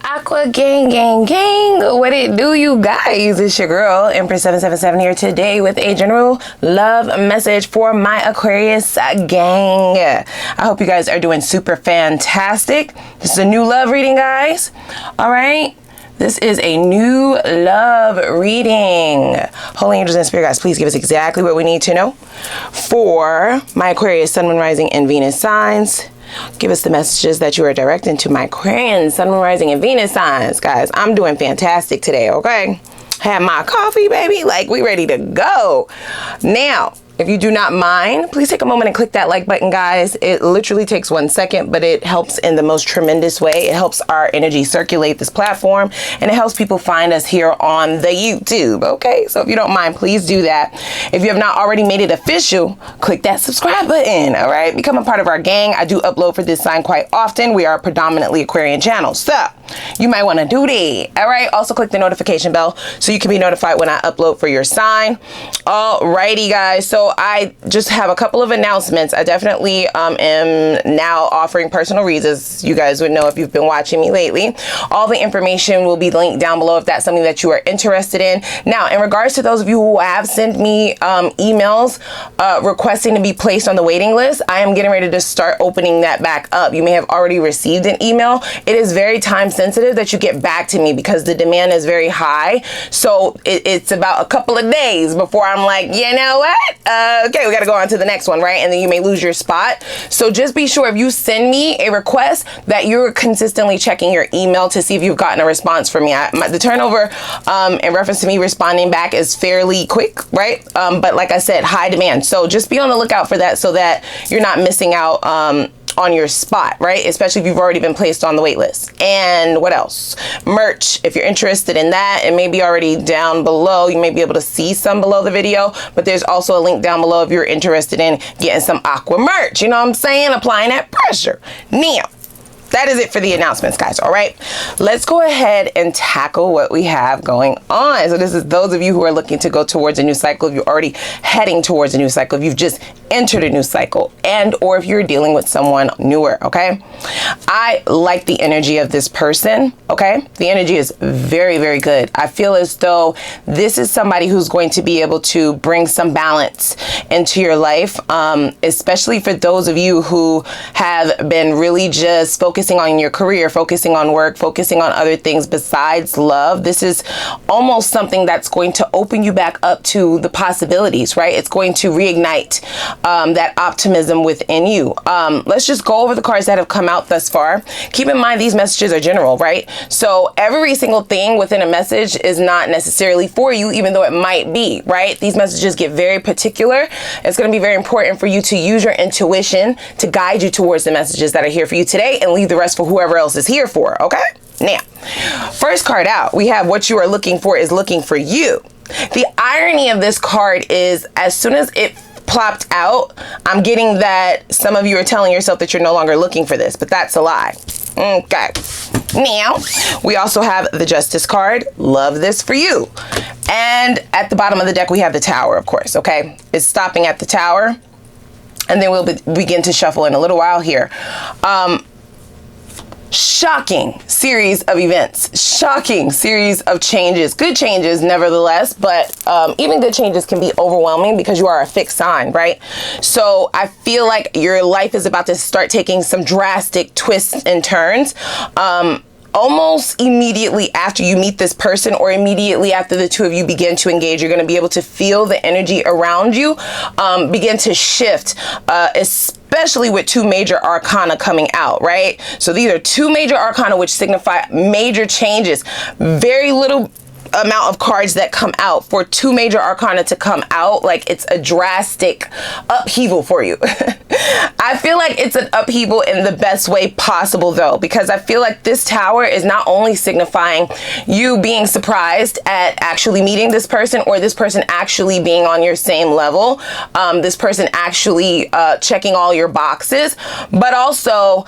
Aqua gang, gang, gang. What it do, you guys? It's your girl, Empress 777 here today with a general love message for my Aquarius gang. I hope you guys are doing super fantastic. This is a new love reading, guys. All right. This is a new love reading. Holy angels and spirit guides, please give us exactly what we need to know for my Aquarius, Sun, Moon, Rising, and Venus signs. Give us the messages that you are directing to my Aquarian, Sun, Moon, Rising, and Venus signs. Guys, I'm doing fantastic today, okay? Have my coffee, baby. Like, we ready to go. Now, if you do not mind, please take a moment and click that like button, guys. It literally takes 1 second, but it helps in the most tremendous way. It helps our energy circulate this platform, and it helps people find us here on the YouTube, okay? So if you don't mind, please do that. If you have not already made it official, click that subscribe button, all right? Become a part of our gang. I do upload for this sign quite often. We are a predominantly Aquarian channel, so you might want to do that, all right? Also click the notification bell so you can be notified when I upload for your sign. Alrighty, guys. So I just have a couple of announcements. I definitely am now offering personal reads, as you guys would know if you've been watching me lately. All the information will be linked down below if that's something that you are interested in. Now, in regards to those of you who have sent me emails requesting to be placed on the waiting list, I am getting ready to start opening that back up. You may have already received an email. It is very time sensitive that you get back to me because the demand is very high. So it's about a couple of days before I'm like, you know what? Okay, we got to go on to the next one, right? And then you may lose your spot. So just be sure if you send me a request that you're consistently checking your email to see if you've gotten a response from me. The turnover in reference to me responding back is fairly quick, right? But like I said, high demand. So just be on the lookout for that so that you're not missing out on your spot, right? Especially if you've already been placed on the wait list. And what else? Merch. If you're interested in that, it may be already down below. You may be able to see some below the video, but there's also a link down below if you're interested in getting some Aqua merch. You know what I'm saying? Applying that pressure. Now, that is it for the announcements, guys. All right, let's go ahead and tackle what we have going on. So this is those of you who are looking to go towards a new cycle. If you're already heading towards a new cycle, if you've just entered a new cycle, and or if you're dealing with someone newer, okay? I like the energy of this person, okay? The energy is very, very good. I feel as though this is somebody who's going to be able to bring some balance into your life, especially for those of you who have been really just focusing on your career, focusing on work, focusing on other things besides love. This is almost something that's going to open you back up to the possibilities, right? It's going to reignite that optimism within you. Let's just go over the cards that have come out thus far. Keep in mind, these messages are general, right? So every single thing within a message is not necessarily for you, even though it might be, right? These messages get very particular. It's going to be very important for you to use your intuition to guide you towards the messages that are here for you today and leave the rest for whoever else is here for, okay? Now, first card out, we have what you are looking for is looking for you. The irony of this card is as soon as it plopped out, I'm getting that some of you are telling yourself that you're no longer looking for this, but that's a lie. Okay. Now, we also have the Justice card. Love this for you. And at the bottom of the deck, we have the Tower, of course, okay? It's stopping at the Tower. And then we'll begin to shuffle in a little while here. Shocking series of events, shocking series of changes, good changes nevertheless, but even good changes can be overwhelming because you are a fixed sign, right? So I feel like your life is about to start taking some drastic twists and turns. Almost immediately after you meet this person or immediately after the two of you begin to engage, you're going to be able to feel the energy around you begin to shift, especially with two major arcana coming out, right? So these are two major arcana which signify major changes. Very little amount of cards that come out for two major arcana to come out, like it's a drastic upheaval for you. I feel like it's an upheaval in the best way possible though, because I feel like this Tower is not only signifying you being surprised at actually meeting this person or this person actually being on your same level, this person actually checking all your boxes, but also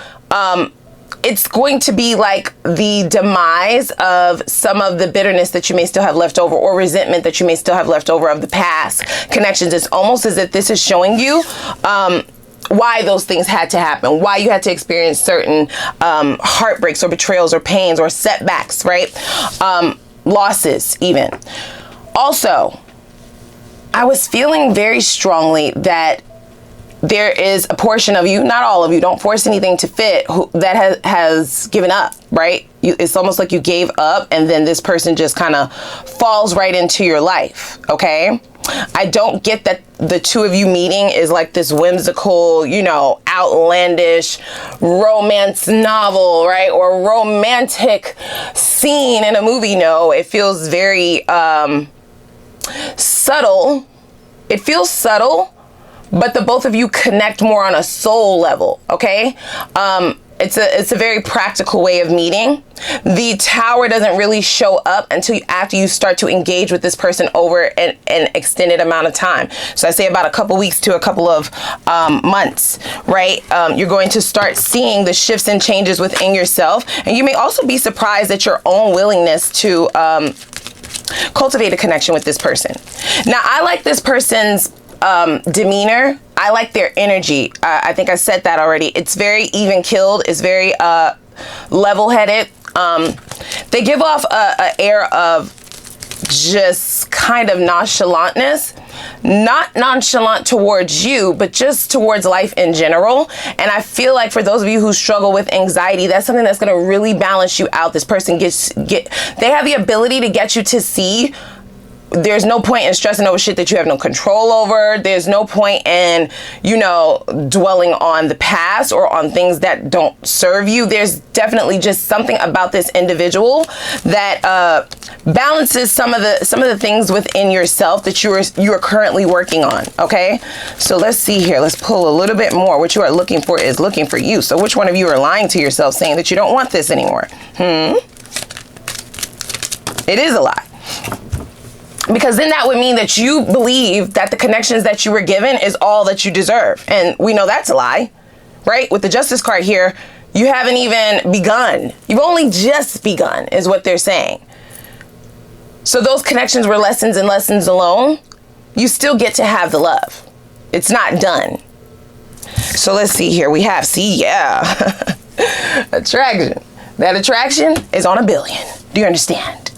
it's going to be like the demise of some of the bitterness that you may still have left over or resentment that you may still have left over of the past connections. It's almost as if this is showing you why those things had to happen, why you had to experience certain heartbreaks or betrayals or pains or setbacks, right? Losses even. Also, I was feeling very strongly that there is a portion of you, not all of you, don't force anything to fit, that has given up, right? It's almost like you gave up and then this person just kind of falls right into your life, okay? I don't get that the two of you meeting is like this whimsical, you know, outlandish romance novel, right? Or romantic scene in a movie. No, it feels very subtle. It feels subtle, but the both of you connect more on a soul level, okay? It's a very practical way of meeting. The tower doesn't really show up until after you start to engage with this person over an extended amount of time. So I say about a couple weeks to a couple of months, right? You're going to start seeing the shifts and changes within yourself. And you may also be surprised at your own willingness to cultivate a connection with this person. Now, I like this person's demeanor. I like their energy. I think I said that already. It's very even-keeled. It's very level-headed. They give off a air of just kind of nonchalantness. Not nonchalant towards you, but just towards life in general. And I feel like for those of you who struggle with anxiety, that's something that's going to really balance you out. This person they have the ability to get you to see there's no point in stressing over shit that you have no control over. There's no point in, you know, dwelling on the past or on things that don't serve you. There's definitely just something about this individual that balances some of the things within yourself that you are currently working on. Okay, so let's see here. Let's pull a little bit more. What you are looking for is looking for you. So which one of you are lying to yourself, saying that you don't want this anymore? It is a lie. Because then that would mean that you believe that the connections that you were given is all that you deserve. And we know that's a lie, right? With the Justice card here, you haven't even begun. You've only just begun is what they're saying. So those connections were lessons and lessons alone. You still get to have the love. It's not done. So let's see here. We have, attraction. That attraction is on 1 billion. Do you understand?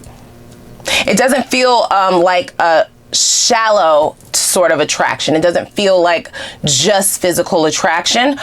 It doesn't feel like a shallow sort of attraction. It doesn't feel like just physical attraction.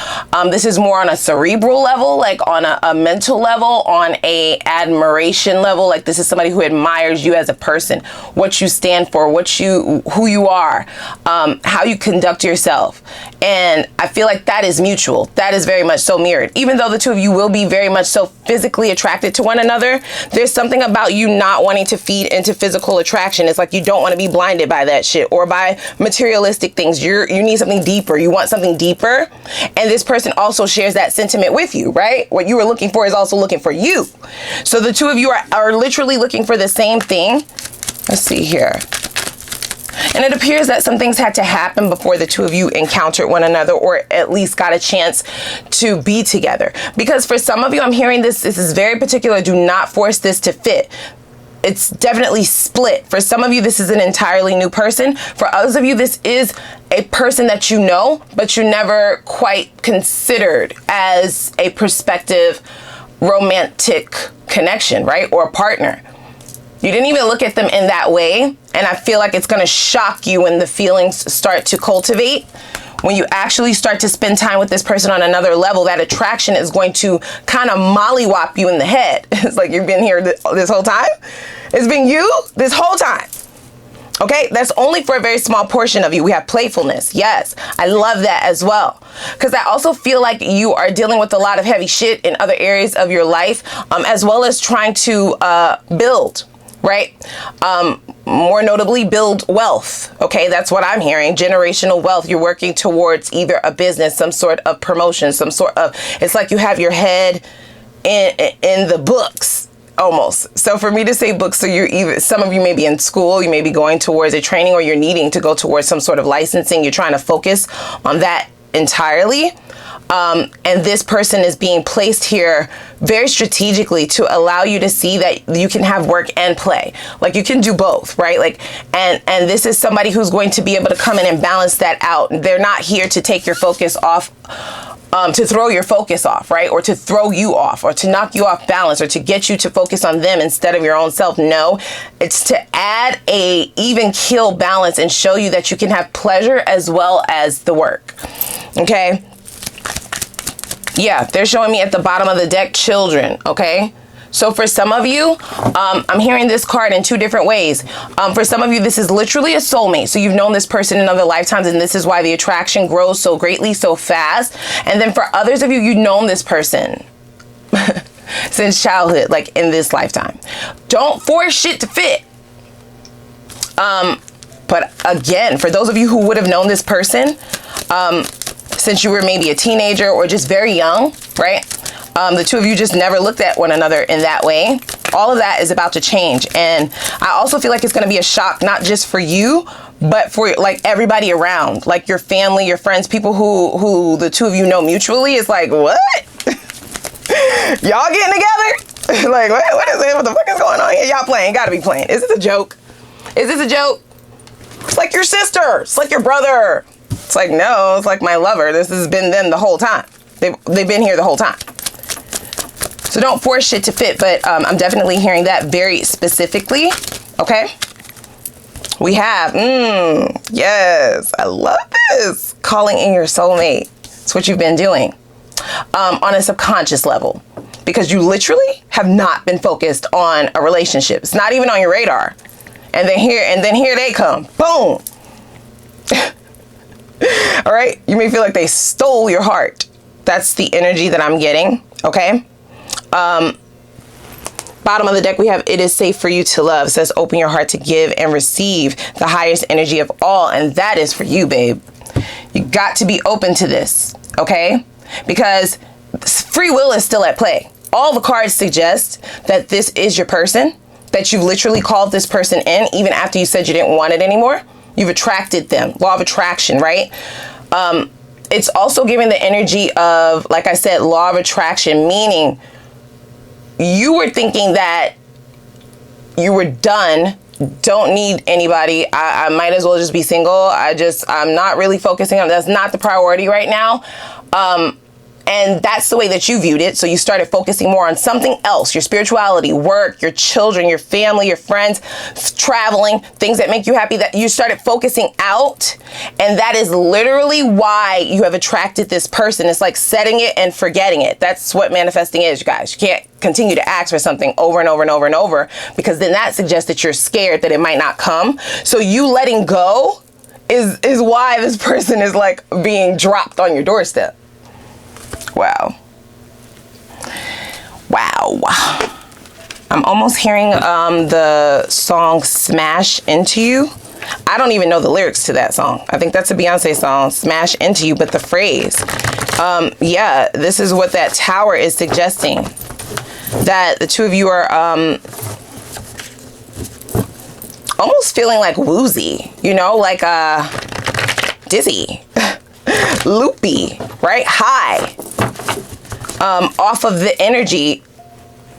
This is more on a cerebral level, like on a mental level, on a admiration level. Like this is somebody who admires you as a person, what you stand for, who you are, how you conduct yourself. And I feel like that is mutual. That is very much so mirrored. Even though the two of you will be very much so physically attracted to one another, there's something about you not wanting to feed into physical attraction. It's like you don't want to be blinded by that shit or by materialistic things. You need something deeper. You want something deeper. And this person also shares that sentiment with you, right? What you were looking for is also looking for you. So the two of you are literally looking for the same thing. Let's see here. And it appears that some things had to happen before the two of you encountered one another, or at least got a chance to be together. Because for some of you, I'm hearing this is very particular. Do not force this to fit. It's definitely split. For some of you, this is an entirely new person. For others of you, this is a person that you know, but you never quite considered as a prospective romantic connection, right? Or a partner. You didn't even look at them in that way. And I feel like it's going to shock you when the feelings start to cultivate. When you actually start to spend time with this person on another level, that attraction is going to kind of mollywop you in the head. It's like you've been here this whole time. It's been you this whole time. Okay, that's only for a very small portion of you. We have playfulness. Yes, I love that as well. Because I also feel like you are dealing with a lot of heavy shit in other areas of your life, as well as trying to build, right? More notably, build wealth. Okay, that's what I'm hearing. Generational wealth. You're working towards either a business, some sort of promotion, some sort of, it's like you have your head in the books almost. So for me to say books, so some of you may be in school, you may be going towards a training, or you're needing to go towards some sort of licensing. You're trying to focus on that entirely. And this person is being placed here very strategically to allow you to see that you can have work and play. Like you can do both, right? Like, and this is somebody who's going to be able to come in and balance that out. They're not here to take your focus off, to throw your focus off, right? Or to throw you off, or to knock you off balance, or to get you to focus on them instead of your own self. No, it's to add a even keel balance and show you that you can have pleasure as well as the work. Okay. Yeah, they're showing me at the bottom of the deck, children, okay? So for some of you, I'm hearing this card in two different ways. For some of you, this is literally a soulmate. So you've known this person in other lifetimes, and this is why the attraction grows so greatly, so fast. And then for others of you, you've known this person since childhood, like in this lifetime. Don't force shit to fit. But again, for those of you who would have known this person, since you were maybe a teenager or just very young, right? The two of you just never looked at one another in that way. All of that is about to change. And I also feel like it's going to be a shock, not just for you, but for like everybody around, like your family, your friends, people who the two of you know mutually. It's like, what? Y'all getting together? Like, what is it? What the fuck is going on here? Y'all playing, gotta be playing. Is this a joke? Is this a joke? It's like your sister. It's like your brother. It's like, no, it's like my lover. This has been them the whole time. They've been here the whole time. So don't force shit to fit, but I'm definitely hearing that very specifically, okay? We have, yes, I love this. Calling in your soulmate. It's what you've been doing on a subconscious level, because you literally have not been focused on a relationship. It's not even on your radar. And then here they come, boom. All right, you may feel like they stole your heart. That's the energy that I'm getting, okay? Bottom of the deck, we have, it is safe for you to love. It says, open your heart to give and receive the highest energy of all. And that is for you, babe. You got to be open to this, okay? Because free will is still at play. All the cards suggest that this is your person, that you've literally called this person in, even after you said you didn't want it anymore. You've attracted them. Law of attraction, right? It's also giving the energy of, like I said, law of attraction, meaning you were thinking that you were done, don't need anybody. I might as well just be single. I'm not really focusing on, that's not the priority right now. And that's the way that you viewed it. So you started focusing more on something else, your spirituality, work, your children, your family, your friends, traveling, things that make you happy, that you started focusing out. And that is literally why you have attracted this person. It's like setting it and forgetting it. That's what manifesting is, you guys. You can't continue to ask for something over and over and over and over, because then that suggests that you're scared that it might not come. So you letting go is why this person is like being dropped on your doorstep. Wow. Wow. I'm almost hearing the song Smash Into You. I don't even know the lyrics to that song. I think that's a Beyonce song, Smash Into You, but the phrase. Yeah, this is what that tower is suggesting. That the two of you are almost feeling like woozy, you know, like dizzy, loopy, right? High. Off of the energy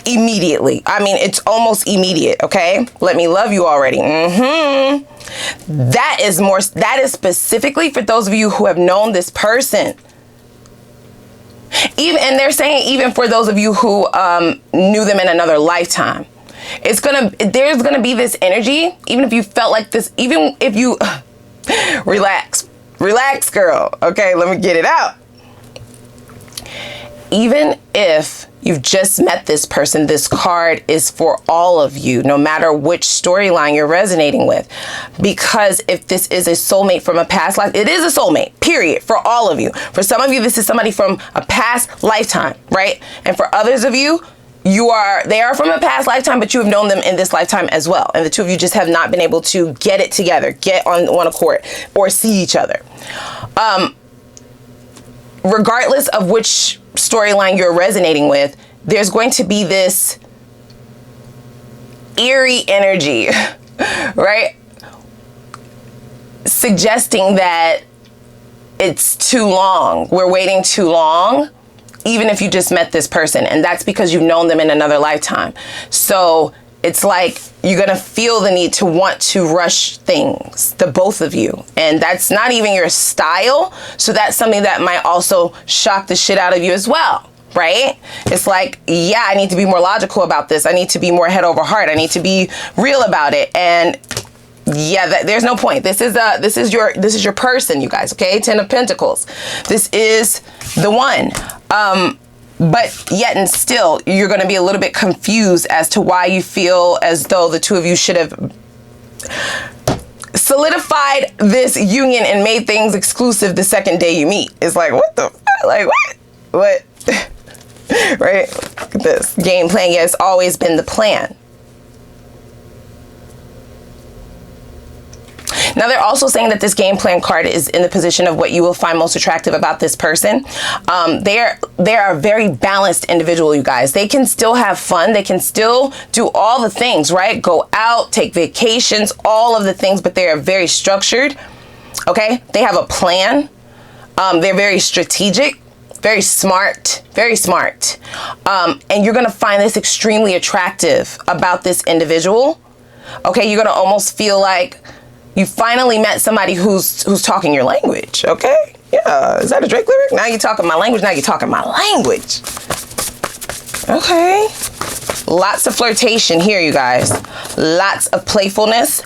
immediately. I mean, it's almost immediate, okay? Let me love you already. That is specifically for those of you who have known this person. And they're saying even for those of you who knew them in another lifetime. There's gonna be this energy, even if you felt like this, even if you relax, girl. Okay, let me get it out. Even if you've just met this person, this card is for all of you, no matter which storyline you're resonating with. Because if this is a soulmate from a past life, it is a soulmate, period, for all of you. For some of you, this is somebody from a past lifetime, right? And for others of you, they are from a past lifetime, but you have known them in this lifetime as well. And the two of you just have not been able to get it together, get on one accord, or see each other. Regardless of which storyline you're resonating with, there's going to be this eerie energy, right? Suggesting that it's too long. We're waiting too long, even if you just met this person. And that's because you've known them in another lifetime. So it's like you're going to feel the need to want to rush things, the both of you. And that's not even your style. So that's something that might also shock the shit out of you as well, right? It's like, yeah, I need to be more logical about this. I need to be more head over heart. I need to be real about it. And yeah, there's no point. This is your person, you guys, okay? 10 of Pentacles. This is the one. But yet and still, you're going to be a little bit confused as to why you feel as though the two of you should have solidified this union and made things exclusive the second day you meet. It's like, what the, like, what? Right? Look at this. Game plan. Yeah, it's always been the plan. Now, they're also saying that this game plan card is in the position of what you will find most attractive about this person. They are a very balanced individual, you guys. They can still have fun. They can still do all the things, right? Go out, take vacations, all of the things, but they are very structured, okay? They have a plan. They're very strategic, very smart, very smart. And you're going to find this extremely attractive about this individual, okay? You're going to almost feel like you finally met somebody who's talking your language, okay? Yeah, is that a Drake lyric? Now you're talking my language, now you're talking my language. Okay. Lots of flirtation here, you guys. Lots of playfulness.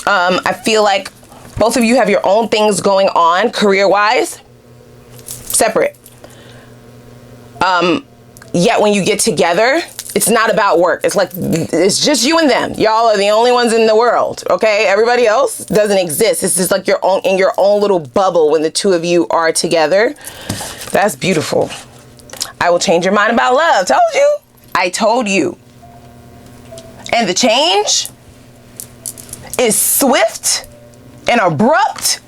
I feel like both of you have your own things going on career-wise. Separate. Yet when you get together, it's not about work. It's like, it's just you and them. Y'all are the only ones in the world, okay? Everybody else doesn't exist. This is like your own, in your own little bubble when the two of you are together. That's beautiful. I will change your mind about love. Told you. I told you. And the change is swift and abrupt.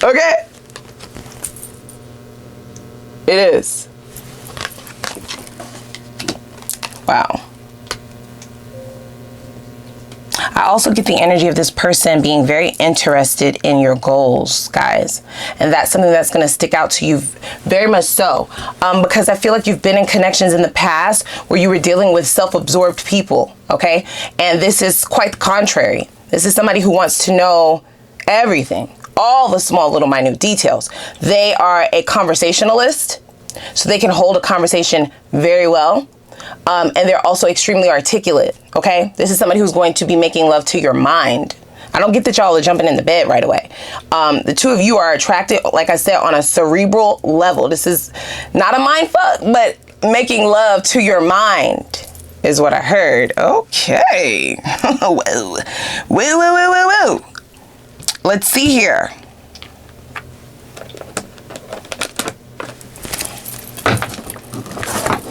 Okay? It is. Wow. I also get the energy of this person being very interested in your goals, guys. And that's something that's going to stick out to you very much so. Because I feel like you've been in connections in the past where you were dealing with self-absorbed people, okay? And this is quite the contrary. This is somebody who wants to know everything, all the small little minute details. They are a conversationalist, so they can hold a conversation very well. And they're also extremely articulate, okay? This is somebody who's going to be making love to your mind. I don't get that y'all are jumping in the bed right away. The two of you are attracted, like I said, on a cerebral level. This is not a mind fuck, but making love to your mind is what I heard. Okay. Whoa. Woo, woo, woo, woo, woo. Let's see here.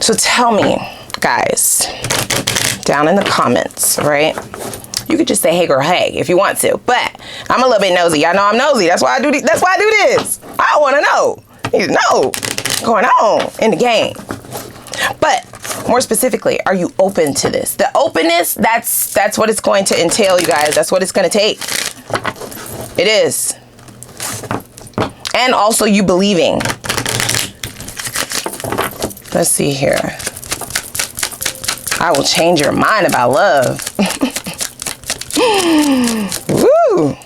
So tell me, guys, down in the comments, right? You could just say, hey girl, hey, if you want to, but I'm a little bit nosy. Y'all know I'm nosy. That's why I do this. I want to know. I need to know what's going on in the game. But more specifically, are you open to this? The openness, that's what it's going to entail, you guys. That's what it's going to take. It is. And also you believing. Let's see here. I will change your mind about love. Woo!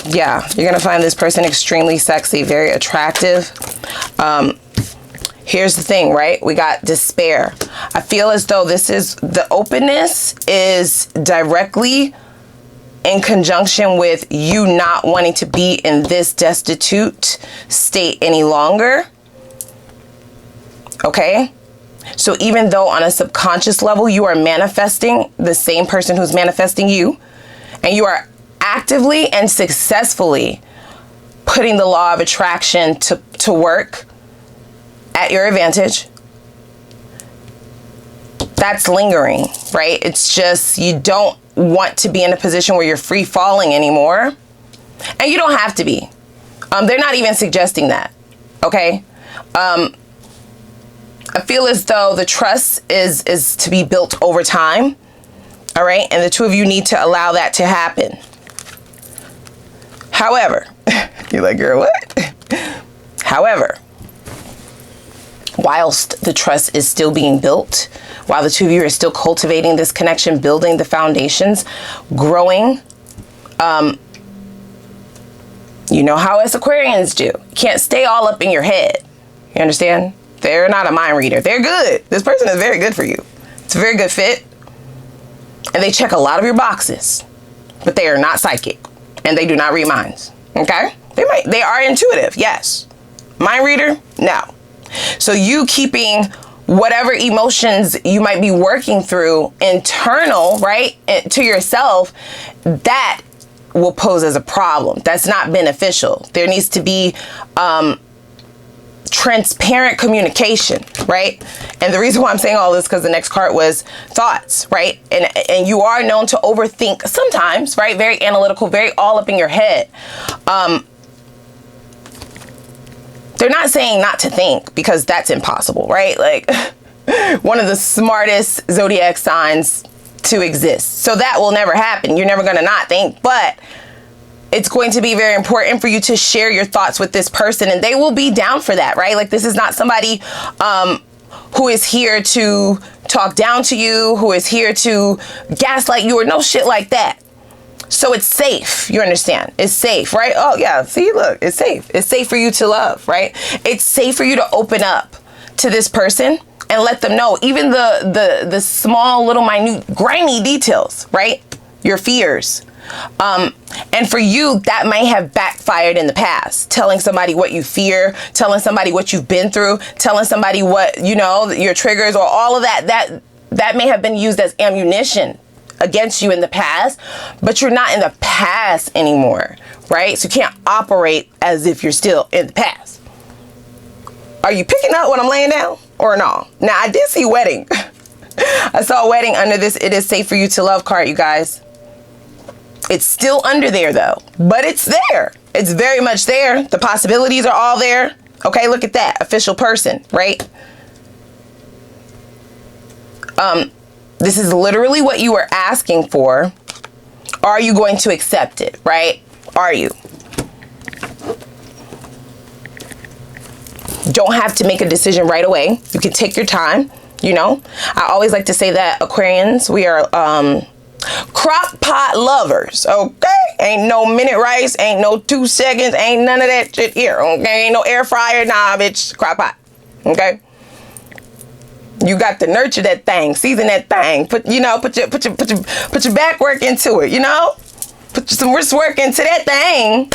Yeah, you're going to find this person extremely sexy, very attractive. Here's the thing, right? We got despair. I feel as though this is, the openness is directly in conjunction with you not wanting to be in this destitute state any longer. Okay? So even though on a subconscious level you are manifesting the same person who's manifesting you, and you are actively and successfully putting the law of attraction to work at your advantage, that's lingering, right? It's just you don't want to be in a position where you're free falling anymore. And you don't have to be. They're not even suggesting that, okay? I feel as though the trust is to be built over time, all right? And the two of you need to allow that to happen. However, You're like, girl, what? However, whilst the trust is still being built, while the two of you are still cultivating this connection, building the foundations, growing, you know how us Aquarians do. Can't stay all up in your head. You understand? They're not a mind reader. They're good. This person is very good for you. It's a very good fit. And they check a lot of your boxes. But they are not psychic. And they do not read minds. Okay? They are intuitive, yes. Mind reader? No. So you keeping whatever emotions you might be working through internal, right, to yourself, that will pose as a problem. That's not beneficial. There needs to be transparent communication, right? And the reason why I'm saying all this because the next card was thoughts, right? And you are known to overthink sometimes, right? Very analytical, very all up in your head. They're not saying not to think because that's impossible, right? Like one of the smartest zodiac signs to exist. So that will never happen. You're never going to not think, but it's going to be very important for you to share your thoughts with this person, and they will be down for that, right? Like this is not somebody who is here to talk down to you, who is here to gaslight you or no shit like that. So it's safe. You understand? It's safe, right? Oh yeah. See, look, it's safe. It's safe for you to love, right? It's safe for you to open up to this person and let them know even the small little minute grimy details, right? Your fears. And for you, that may have backfired in the past. Telling somebody what you fear, telling somebody what you've been through, telling somebody what, you know, your triggers or all of that may have been used as ammunition against you in the past, but you're not in the past anymore, right? So you can't operate as if you're still in the past. Are you picking up what I'm laying down or no? Now, I did see wedding. I saw wedding under this "it is safe for you to love" card, you guys. It's still under there though, but it's there. It's very much there. The possibilities are all there. Okay, look at that. Official person, right? This is literally what you were asking for. Are you going to accept it, right? Are you? Don't have to make a decision right away. You can take your time, you know. I always like to say that Aquarians, we are crock pot lovers, okay? Ain't no minute rice, ain't no 2 seconds, ain't none of that shit here, okay? Ain't no air fryer, nah, bitch, crock pot, okay? You got to nurture that thing, season that thing, put your back work into it, you know? Put some wrist work into that thing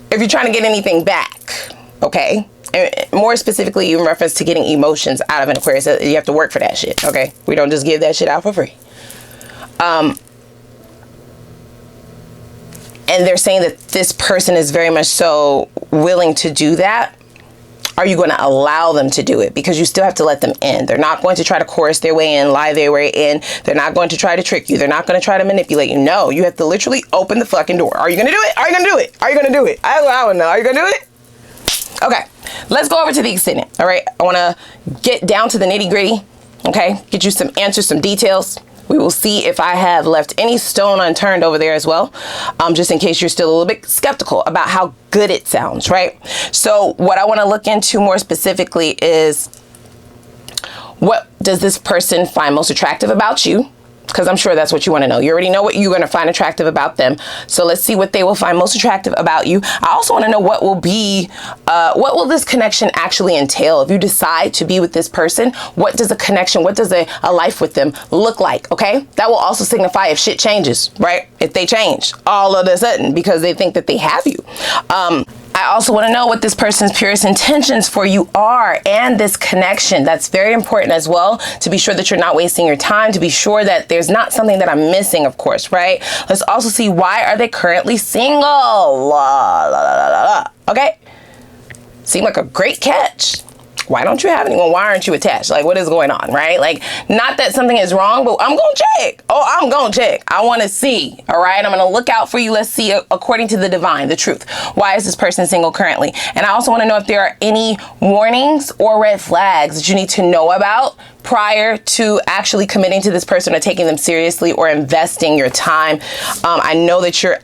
if you're trying to get anything back, okay? And more specifically, in reference to getting emotions out of an Aquarius, you have to work for that shit, okay? We don't just give that shit out for free. And they're saying that this person is very much so willing to do that. Are you going to allow them to do it? Because you still have to let them in. They're not going to try to coerce their way in, lie their way in. They're not going to try to trick you. They're not going to try to manipulate you. No, you have to literally open the fucking door. Are you going to do it? Are you going to do it? Are you going to do it? I don't know. Are you going to do it? Okay, let's go over to the extended. All right, I want to get down to the nitty gritty. Okay, get you some answers, some details. We will see if I have left any stone unturned over there as well, just in case you're still a little bit skeptical about how good it sounds, right? So what I want to look into more specifically is, what does this person find most attractive about you? Because I'm sure that's what you want to know. You already know what you're going to find attractive about them. So let's see what they will find most attractive about you. I also want to know what will this connection actually entail? If you decide to be with this person, what does a connection, what does a life with them look like? Okay. That will also signify if shit changes, right? If they change all of a sudden because they think that they have you. I also want to know what this person's purest intentions for you are and this connection. That's very important as well, to be sure that you're not wasting your time, to be sure that there's not something that I'm missing, of course, right? Let's also see, why are they currently single? Okay? Seemed like a great catch. Why don't you have anyone? Why aren't you attached? Like, what is going on, right? Like, not that something is wrong, but I'm going to check. Oh, I'm going to check. I want to see, all right? I'm going to look out for you. Let's see, according to the divine, the truth. Why is this person single currently? And I also want to know if there are any warnings or red flags that you need to know about prior to actually committing to this person or taking them seriously or investing your time. I know that you're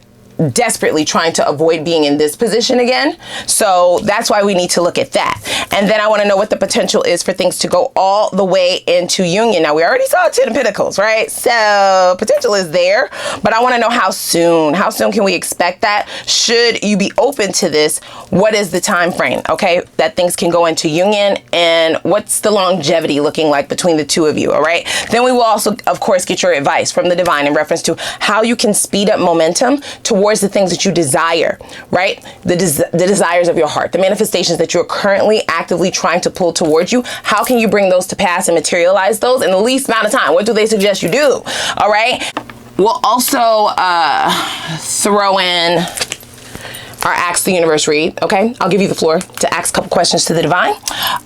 desperately trying to avoid being in this position again. So that's why we need to look at that. And then I want to know what the potential is for things to go all the way into union. Now, we already saw 10 of Pentacles, right? So potential is there, but I want to know how soon. How soon can we expect that? Should you be open to this? What is the time frame, okay, that things can go into union, and what's the longevity looking like between the two of you, all right? Then we will also, of course, get your advice from the divine in reference to how you can speed up momentum towards the things that you desire, right? The desires of your heart, the manifestations that you're currently actively trying to pull towards you. How can you bring those to pass and materialize those in the least amount of time? What do they suggest you do? All right. We'll also throw in our Ask the Universe read, okay? I'll give you the floor to ask a couple questions to the divine,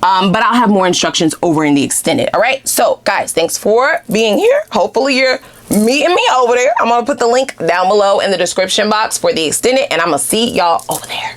but I'll have more instructions over in the extended, all right? So, guys, thanks for being here. Hopefully you're meeting me over there. I'm gonna put the link down below in the description box for the extended, and I'm gonna see y'all over there.